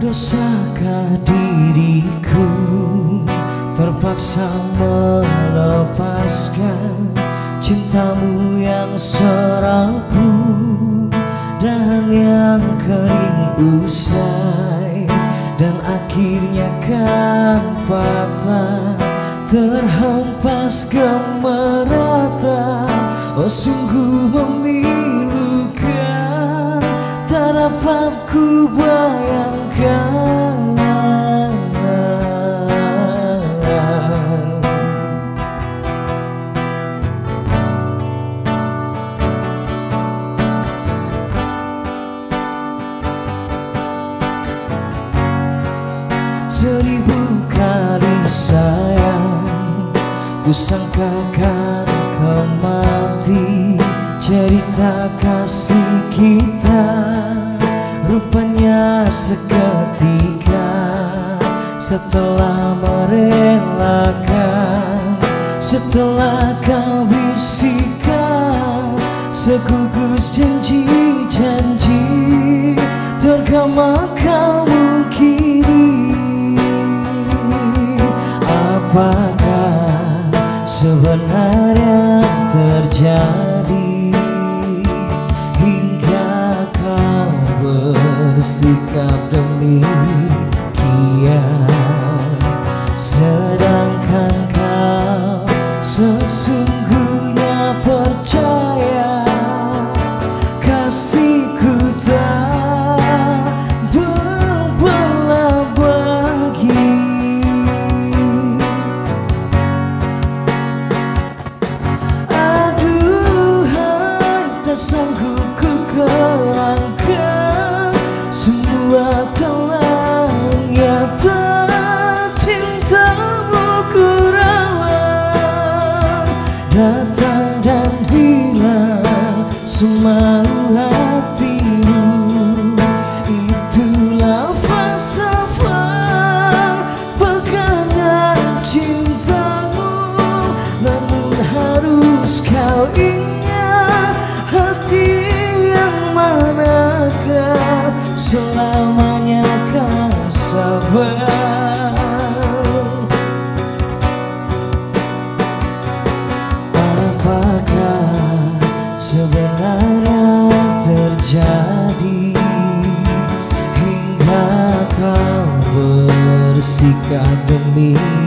Dosakah diriku terpaksa melepaskan cintamu yang serapu dan yang kering usai, dan akhirnya kan patah terhempas gemerata. Oh sungguh memilukan, tak dapat ku bayangkan. Seribu kali sayang ku sangkakan kau mati, cerita kasih kita rupanya seketika setelah merelakan, setelah kau bisikan segugus janji-janji tergama kau mungkiri. Apakah sebenarnya terjadi hingga kau bersikap demikian, sedangkan kau sesungguhnya percaya kasihku tak berbelah bagi. Tak sanggup ku kerangkan, semua telah nyata, cintamu ku rawat, datang dan hilang semalu hatimu. Itulah falsafah pegangan cintamu, namun harus kau ingat, hati yang manakah selamanya kau sabar. Apakah sebenarnya terjadi hingga kau bersikap demikian,